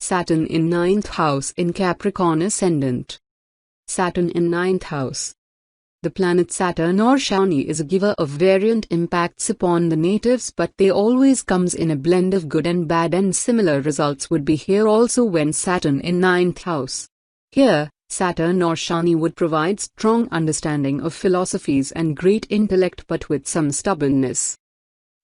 Saturn in ninth house in Capricorn Ascendant. Saturn in ninth house. The planet Saturn or Shani is a giver of variant impacts upon the natives, but they always comes in a blend of good and bad, and similar results would be here also when Saturn in ninth house. Here, Saturn or Shani would provide strong understanding of philosophies and great intellect, but with some stubbornness.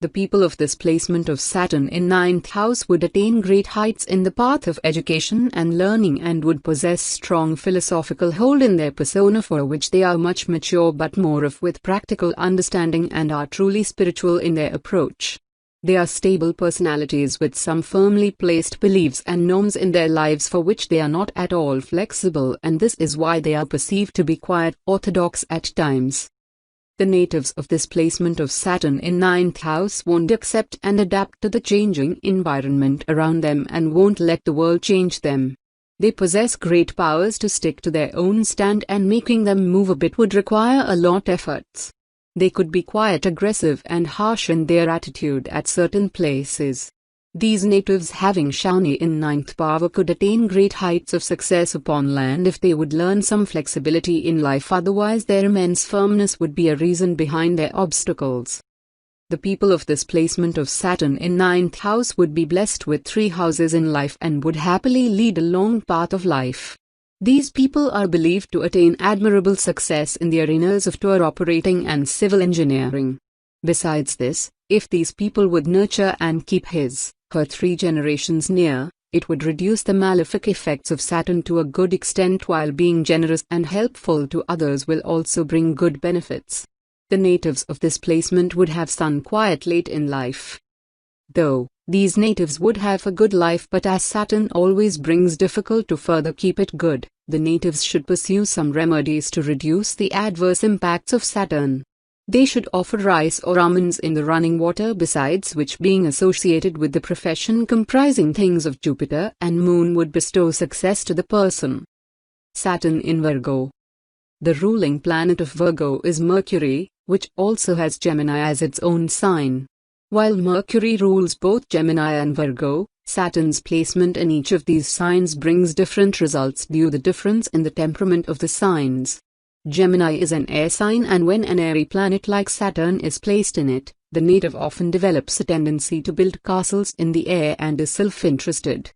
The people of this placement of Saturn in ninth house would attain great heights in the path of education and learning, and would possess strong philosophical hold in their persona, for which they are much mature but more of with practical understanding, and are truly spiritual in their approach. They are stable personalities with some firmly placed beliefs and norms in their lives for which they are not at all flexible, and this is why they are perceived to be quite orthodox at times. The natives of this placement of Saturn in ninth house won't accept and adapt to the changing environment around them and won't let the world change them. They possess great powers to stick to their own stand, and making them move a bit would require a lot efforts. They could be quite aggressive and harsh in their attitude at certain places. These natives having Shani in ninth power could attain great heights of success upon land if they would learn some flexibility in life, otherwise their immense firmness would be a reason behind their obstacles. The people of this placement of Saturn in ninth house would be blessed with 3 houses in life and would happily lead a long path of life. These people are believed to attain admirable success in the arenas of tour operating and civil engineering. Besides this, if these people would nurture and keep her 3 generations near, it would reduce the malefic effects of Saturn to a good extent, while being generous and helpful to others will also bring good benefits. The natives of this placement would have Sun quite late in life. Though these natives would have a good life, but as Saturn always brings difficult to further keep it good, the natives should pursue some remedies to reduce the adverse impacts of Saturn. They should offer rice or almonds in the running water, besides which, being associated with the profession comprising things of Jupiter and Moon, would bestow success to the person. Saturn in Virgo. The ruling planet of Virgo is Mercury, which also has Gemini as its own sign. While Mercury rules both Gemini and Virgo, Saturn's placement in each of these signs brings different results due to the difference in the temperament of the signs. Gemini is an air sign, and when an airy planet like Saturn is placed in it, the native often develops a tendency to build castles in the air and is self-interested.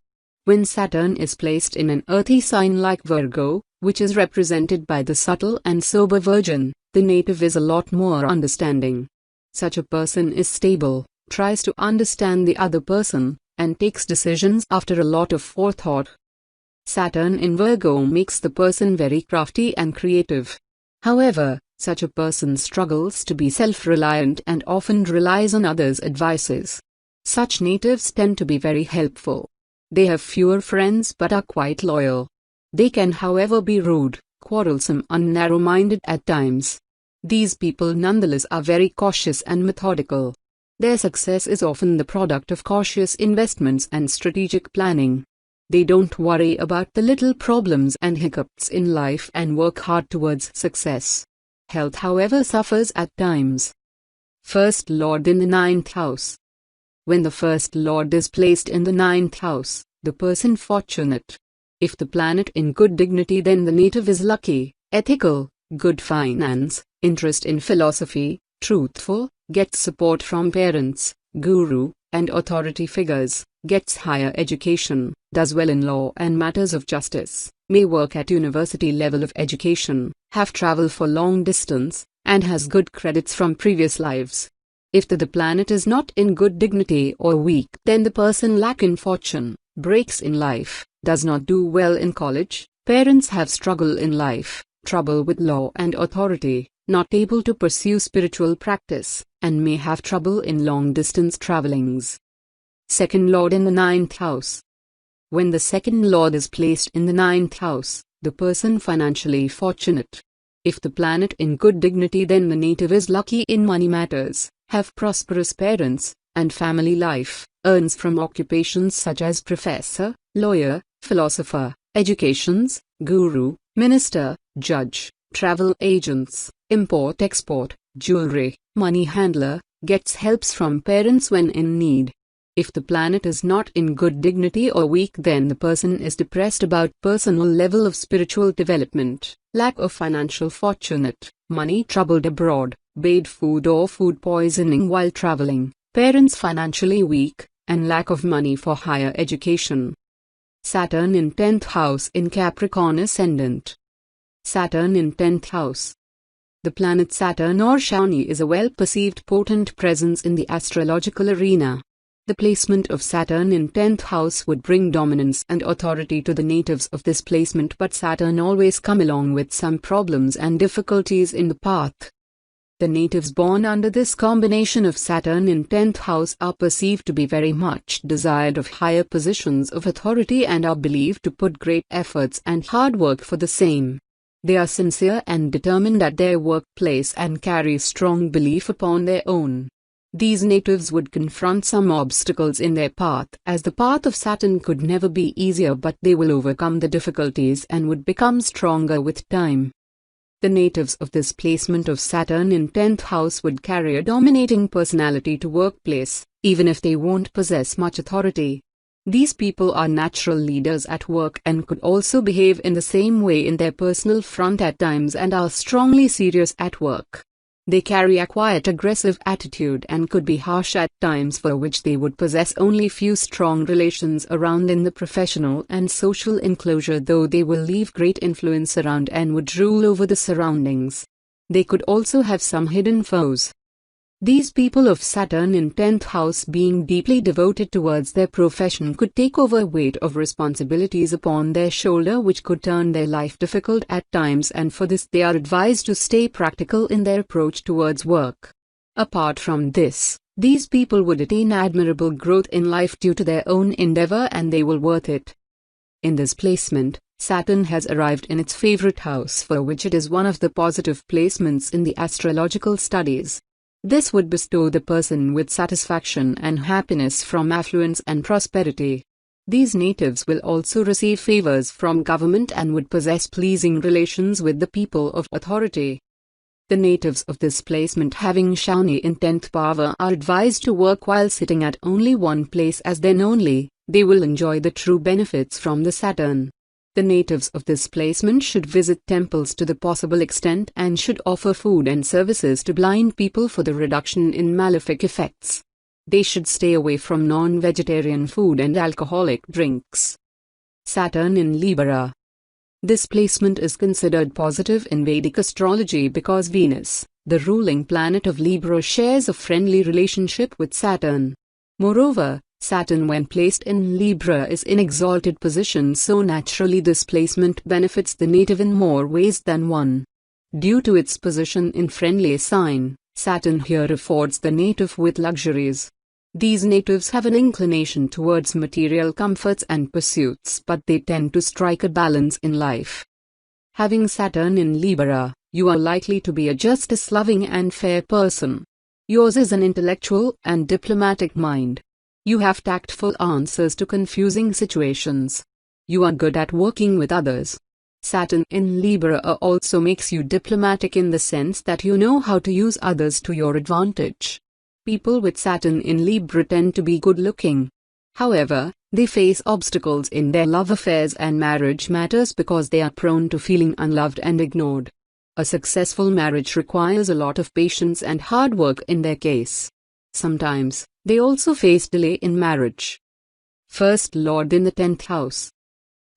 When Saturn is placed in an earthy sign like Virgo, which is represented by the subtle and sober Virgin, the native is a lot more understanding. Such a person is stable, tries to understand the other person, and takes decisions after a lot of forethought. Saturn in Virgo makes the person very crafty and creative. However, such a person struggles to be self-reliant and often relies on others' advices. Such natives tend to be very helpful. They have fewer friends but are quite loyal. They can, however, be rude, quarrelsome and narrow-minded at times. These people nonetheless are very cautious and methodical. Their success is often the product of cautious investments and strategic planning. They don't worry about the little problems and hiccups in life and work hard towards success. Health, however, suffers at times. First Lord in the ninth house. When the first Lord is placed in the ninth house, the person fortunate. If the planet in good dignity, then the native is lucky, ethical, good finance, interest in philosophy, truthful, gets support from parents, guru, and authority figures, gets higher education, does well in law and matters of justice, may work at university level of education, have travel for long distance, and has good credits from previous lives. If the planet is not in good dignity or weak, then the person lack in fortune, breaks in life, does not do well in college, parents have struggle in life, trouble with law and authority, not able to pursue spiritual practice, and may have trouble in long-distance travelings. Second Lord in the ninth house. When the second Lord is placed in the ninth house, the person financially fortunate. If the planet in good dignity, then the native is lucky in money matters, have prosperous parents, and family life, earns from occupations such as professor, lawyer, philosopher, educations, guru, minister, judge, travel agents, import-export, jewelry, money handler, gets helps from parents when in need. If the planet is not in good dignity or weak, then the person is depressed about personal level of spiritual development, lack of financial fortunate, money troubled abroad, bad food or food poisoning while traveling, parents financially weak, and lack of money for higher education. Saturn in 10th house in Capricorn Ascendant. Saturn in 10th house. The planet Saturn or Shani is a well-perceived potent presence in the astrological arena. The placement of Saturn in 10th house would bring dominance and authority to the natives of this placement, but Saturn always come along with some problems and difficulties in the path. The natives born under this combination of Saturn in 10th house are perceived to be very much desired of higher positions of authority and are believed to put great efforts and hard work for the same. They are sincere and determined at their workplace and carry strong belief upon their own. These natives would confront some obstacles in their path, as the path of Saturn could never be easier, but they will overcome the difficulties and would become stronger with time. The natives of this placement of Saturn in 10th house would carry a dominating personality to workplace, even if they won't possess much authority. These people are natural leaders at work and could also behave in the same way in their personal front at times and are strongly serious at work. They carry a quiet aggressive attitude and could be harsh at times, for which they would possess only few strong relations around in the professional and social enclosure, though they will leave great influence around and would rule over the surroundings. They could also have some hidden foes. These people of Saturn in 10th house, being deeply devoted towards their profession, could take over a weight of responsibilities upon their shoulder which could turn their life difficult at times, and for this they are advised to stay practical in their approach towards work. Apart from this, these people would attain admirable growth in life due to their own endeavor, and they will worth it. In this placement, Saturn has arrived in its favorite house, for which it is one of the positive placements in the astrological studies. This would bestow the person with satisfaction and happiness from affluence and prosperity. These natives will also receive favors from government and would possess pleasing relations with the people of authority. The natives of this placement having Shani in 10th power are advised to work while sitting at only one place, as then only they will enjoy the true benefits from the Saturn. The natives of this placement should visit temples to the possible extent and should offer food and services to blind people for the reduction in malefic effects. They should stay away from non-vegetarian food and alcoholic drinks. Saturn in Libra. This placement is considered positive in Vedic astrology because Venus, the ruling planet of Libra, shares a friendly relationship with Saturn. Moreover, Saturn when placed in Libra is in exalted position, so naturally this placement benefits the native in more ways than one. Due to its position in friendly sign, Saturn here affords the native with luxuries. These natives have an inclination towards material comforts and pursuits, but they tend to strike a balance in life. Having Saturn in Libra, you are likely to be a justice-loving and fair person. Yours is an intellectual and diplomatic mind. You have tactful answers to confusing situations. You are good at working with others. Saturn in Libra also makes you diplomatic in the sense that you know how to use others to your advantage. People with Saturn in Libra tend to be good-looking. However, they face obstacles in their love affairs and marriage matters because they are prone to feeling unloved and ignored. A successful marriage requires a lot of patience and hard work in their case. Sometimes, they also face delay in marriage. First Lord in the 10th house.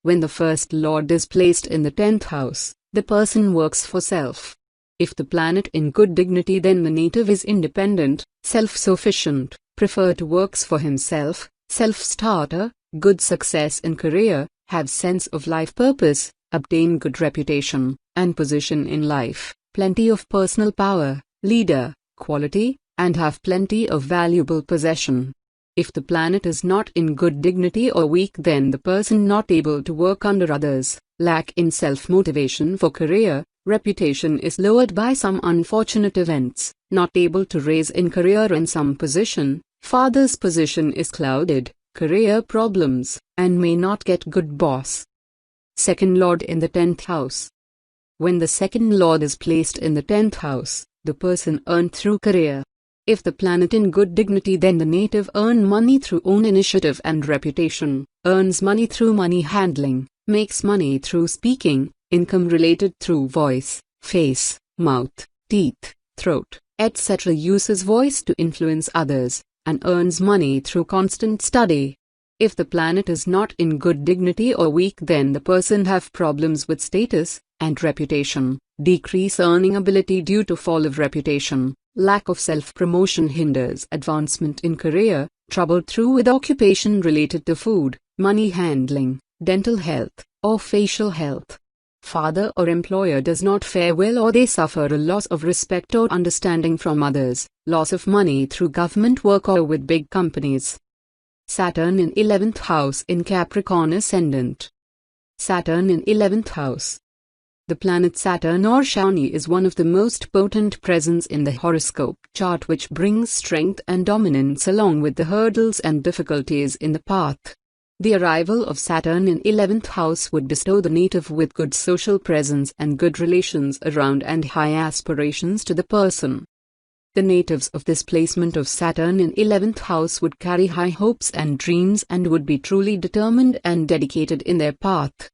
When the First Lord is placed in the 10th house, the person works for self. If the planet in good dignity, then the native is independent, self-sufficient, prefer to works for himself, self-starter, good success in career, have sense of life purpose, obtain good reputation and position in life, plenty of personal power, leader, quality, and have plenty of valuable possession. If the planet is not in good dignity or weak, then the person not able to work under others, lack in self-motivation for career, reputation is lowered by some unfortunate events, not able to raise in career in some position, father's position is clouded, career problems, and may not get good boss. Second Lord in the 10th house. When the second Lord is placed in the 10th house, the person earned through career. If the planet in good dignity, then the native earn money through own initiative and reputation, earns money through money handling, makes money through speaking, income related through voice, face, mouth, teeth, throat, etc. Uses voice to influence others, and earns money through constant study. If the planet is not in good dignity or weak, then the person have problems with status and reputation, decrease earning ability due to fall of reputation, lack of self-promotion hinders advancement in career, trouble through with occupation related to food, money handling, dental health, or facial health. Father or employer does not fare well, or they suffer a loss of respect or understanding from others, loss of money through government work or with big companies. Saturn in 11th house in Capricorn Ascendant. Saturn in 11th house. The planet Saturn or Shani is one of the most potent presence in the horoscope chart, which brings strength and dominance along with the hurdles and difficulties in the path. The arrival of Saturn in 11th house would bestow the native with good social presence and good relations around and high aspirations to the person. The natives of this placement of Saturn in 11th house would carry high hopes and dreams and would be truly determined and dedicated in their path.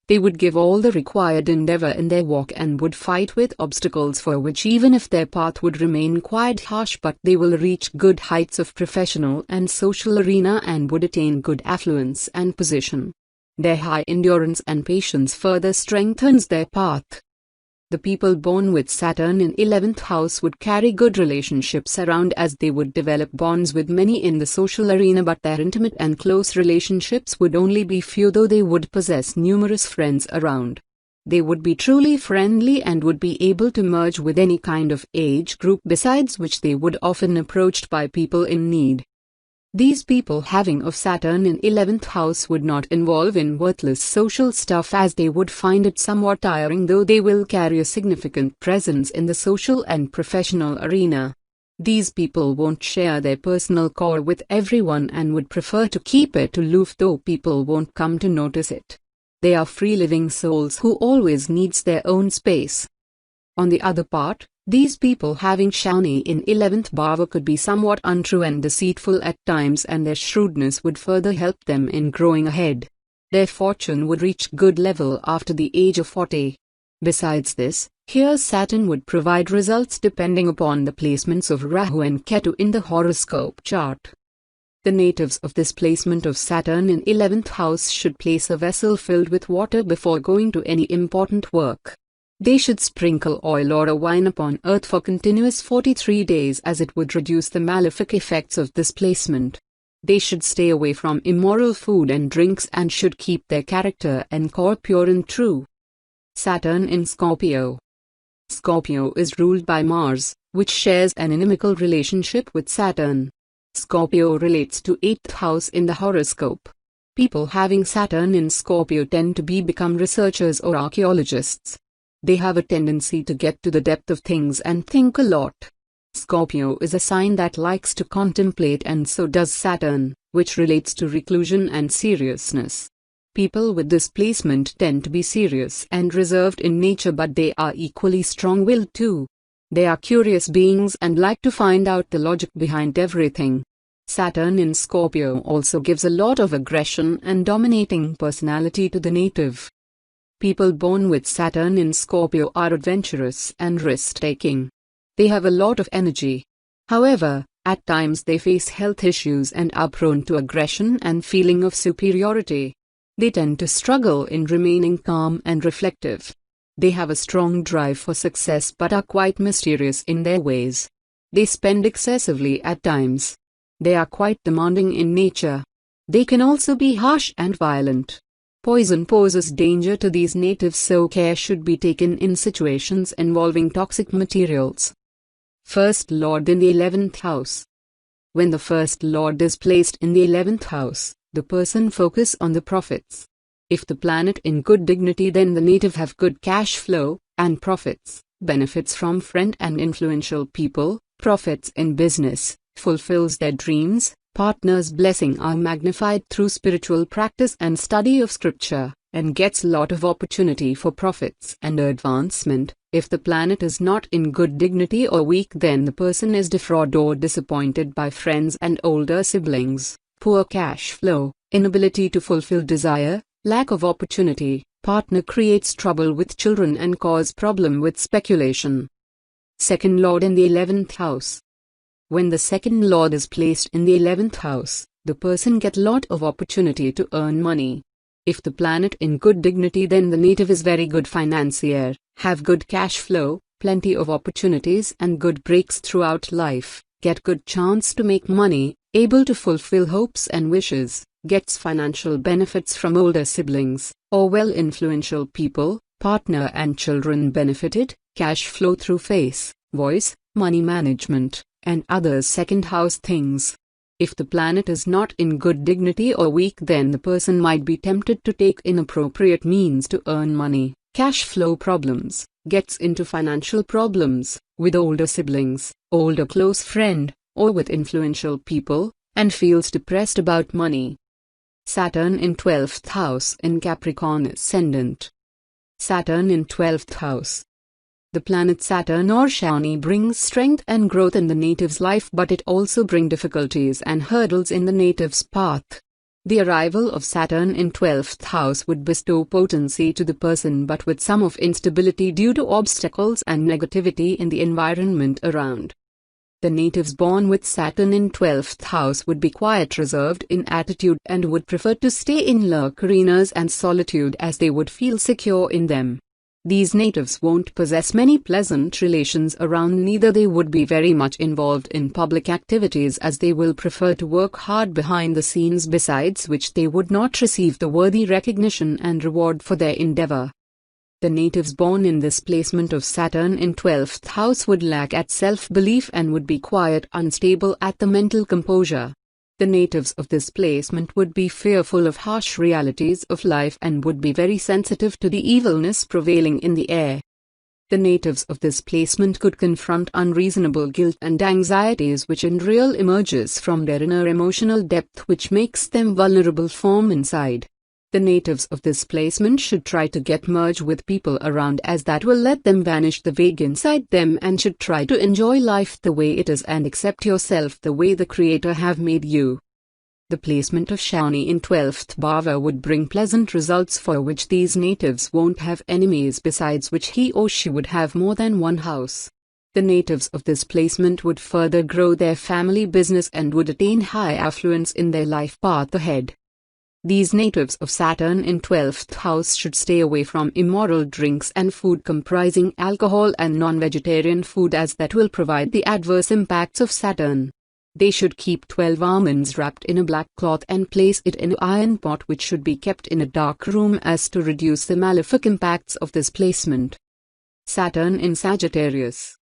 They would give all the required endeavor in their walk and would fight with obstacles for which, even if their path would remain quite harsh, but they will reach good heights of professional and social arena and would attain good affluence and position. Their high endurance and patience further strengthens their path. The people born with Saturn in 11th house would carry good relationships around, as they would develop bonds with many in the social arena, but their intimate and close relationships would only be few, though they would possess numerous friends around. They would be truly friendly and would be able to merge with any kind of age group, besides which they would often approached by people in need. These people having of Saturn in 11th house would not involve in worthless social stuff, as they would find it somewhat tiring, though they will carry a significant presence in the social and professional arena. These people won't share their personal core with everyone and would prefer to keep it aloof, though people won't come to notice it. They are free-living souls who always needs their own space. On the other part, these people having Shani in 11th bhava could be somewhat untrue and deceitful at times, and their shrewdness would further help them in growing ahead. Their fortune would reach good level after the age of 40. Besides this, here Saturn would provide results depending upon the placements of Rahu and Ketu in the horoscope chart. The natives of this placement of Saturn in 11th house should place a vessel filled with water before going to any important work. They should sprinkle oil or a wine upon earth for continuous 43 days, as it would reduce the malefic effects of this placement. They should stay away from immoral food and drinks and should keep their character and core pure and true. Saturn in Scorpio. Scorpio is ruled by Mars, which shares an inimical relationship with Saturn. Scorpio relates to 8th house in the horoscope. People having Saturn in Scorpio tend to become researchers or archaeologists. They have a tendency to get to the depth of things and think a lot. Scorpio is a sign that likes to contemplate, and so does Saturn, which relates to reclusion and seriousness. People with this placement tend to be serious and reserved in nature, but they are equally strong-willed too. They are curious beings and like to find out the logic behind everything. Saturn in Scorpio also gives a lot of aggression and dominating personality to the native. People born with Saturn in Scorpio are adventurous and risk-taking. They have a lot of energy. However, at times they face health issues and are prone to aggression and feeling of superiority. They tend to struggle in remaining calm and reflective. They have a strong drive for success but are quite mysterious in their ways. They spend excessively at times. They are quite demanding in nature. They can also be harsh and violent. Poison poses danger to these natives, so care should be taken in situations involving toxic materials. First Lord in the 11th house. When the First Lord is placed in the 11th house, the person focus on the profits. If the planet in good dignity, then the native have good cash flow and profits, benefits from friend and influential people, profits in business, fulfills their dreams. Partners' blessing are magnified through spiritual practice and study of scripture, and gets lot of opportunity for profits and advancement. If the planet is not in good dignity or weak, then the person is defrauded or disappointed by friends and older siblings. Poor cash flow, inability to fulfill desire, lack of opportunity. Partner creates trouble with children and cause problem with speculation. Second lord in the 11th house. When the second lord is placed in the 11th house, the person get lot of opportunity to earn money. If the planet in good dignity, then the native is very good financier, have good cash flow, plenty of opportunities and good breaks throughout life, get good chance to make money, able to fulfill hopes and wishes, gets financial benefits from older siblings, or well influential people, partner and children benefited, cash flow through face, voice, money management, and other second house things. If the planet is not in good dignity or weak, then the person might be tempted to take inappropriate means to earn money, cash flow problems, gets into financial problems, with older siblings, older close friend, or with influential people, and feels depressed about money. Saturn in 12th house in Capricorn Ascendant. Saturn in 12th house. The planet Saturn or Shani brings strength and growth in the native's life, but it also brings difficulties and hurdles in the native's path. The arrival of Saturn in 12th house would bestow potency to the person, but with some of instability due to obstacles and negativity in the environment around. The natives born with Saturn in 12th house would be quiet, reserved in attitude, and would prefer to stay in lurk arenas and solitude, as they would feel secure in them. These natives won't possess many pleasant relations around, neither they would be very much involved in public activities, as they will prefer to work hard behind the scenes, besides which they would not receive the worthy recognition and reward for their endeavor. The natives born in this placement of Saturn in 12th house would lack at self-belief and would be quiet, unstable at the mental composure. The natives of this placement would be fearful of harsh realities of life and would be very sensitive to the evilness prevailing in the air. The natives of this placement could confront unreasonable guilt and anxieties which in real emerges from their inner emotional depth, which makes them vulnerable from inside. The natives of this placement should try to get merged with people around, as that will let them vanish the vague inside them, and should try to enjoy life the way it is and accept yourself the way the Creator have made you. The placement of Shani in 12th bhava would bring pleasant results, for which these natives won't have enemies, besides which he or she would have more than one house. The natives of this placement would further grow their family business and would attain high affluence in their life path ahead. These natives of Saturn in 12th house should stay away from immoral drinks and food comprising alcohol and non-vegetarian food, as that will provide the adverse impacts of Saturn. They should keep 12 almonds wrapped in a black cloth and place it in an iron pot, which should be kept in a dark room, as to reduce the malefic impacts of this placement. Saturn in Sagittarius.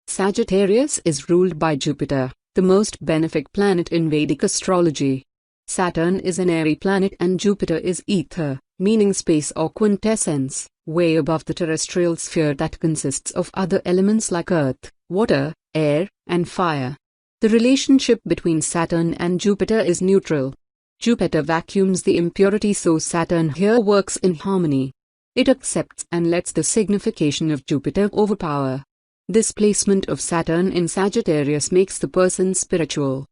Sagittarius is ruled by Jupiter, the most benefic planet in Vedic astrology. Saturn is an airy planet and Jupiter is ether, meaning space or quintessence, way above the terrestrial sphere that consists of other elements like earth, water, air, and fire. The relationship between Saturn and Jupiter is neutral. Jupiter vacuums the impurity, so Saturn here works in harmony. It accepts and lets the signification of Jupiter overpower. This placement of Saturn in Sagittarius makes the person spiritual.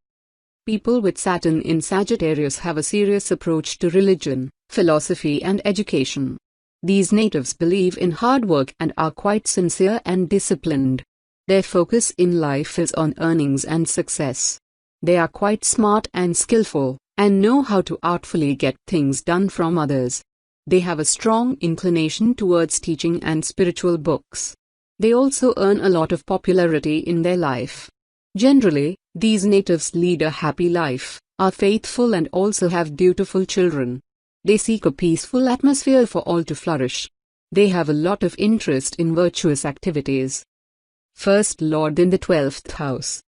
People with Saturn in Sagittarius have a serious approach to religion, philosophy and education. These natives believe in hard work and are quite sincere and disciplined. Their focus in life is on earnings and success. They are quite smart and skillful, and know how to artfully get things done from others. They have a strong inclination towards teaching and spiritual books. They also earn a lot of popularity in their life. Generally, these natives lead a happy life, are faithful and also have dutiful children. They seek a peaceful atmosphere for all to flourish. They have a lot of interest in virtuous activities. First Lord in the 12th house.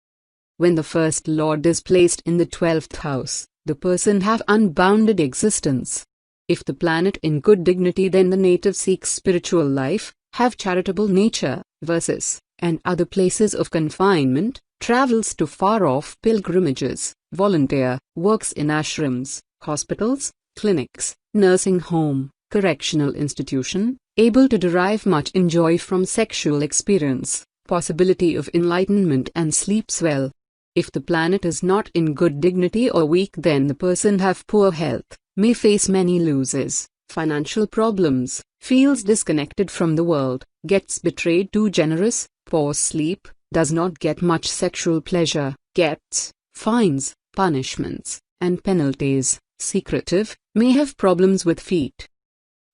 When the First Lord is placed in the 12th house, the person have unbounded existence. If the planet in good dignity, then the native seeks spiritual life, have charitable nature, verses, and other places of confinement, travels to far-off pilgrimages, volunteer, works in ashrams, hospitals, clinics, nursing home, correctional institution, able to derive much enjoy from sexual experience, possibility of enlightenment and sleeps well. If the planet is not in good dignity or weak, then the person have poor health, may face many losses, financial problems, feels disconnected from the world, gets betrayed, too generous, poor sleep, does not get much sexual pleasure, gets fines, punishments, and penalties, secretive, may have problems with feet.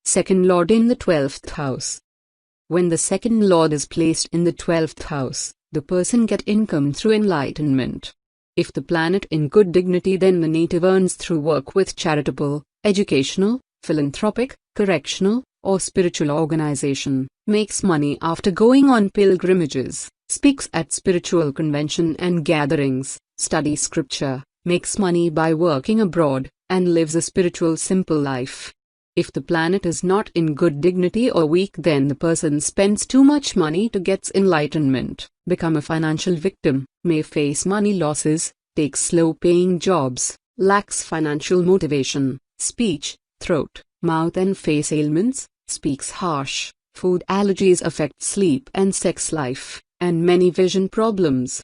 Second Lord in the 12th house. When the second Lord is placed in the 12th house, the person get income through enlightenment. If the planet in good dignity, then the native earns through work with charitable, educational, philanthropic, correctional, or spiritual organization, makes money after going on pilgrimages, speaks at spiritual convention and gatherings, studies scripture, makes money by working abroad, and lives a spiritual simple life. If the planet is not in good dignity or weak, then the person spends too much money to get enlightenment, become a financial victim, may face money losses, takes slow-paying jobs, lacks financial motivation, speech, throat, mouth and face ailments, speaks harsh, food allergies affect sleep and sex life, and many vision problems,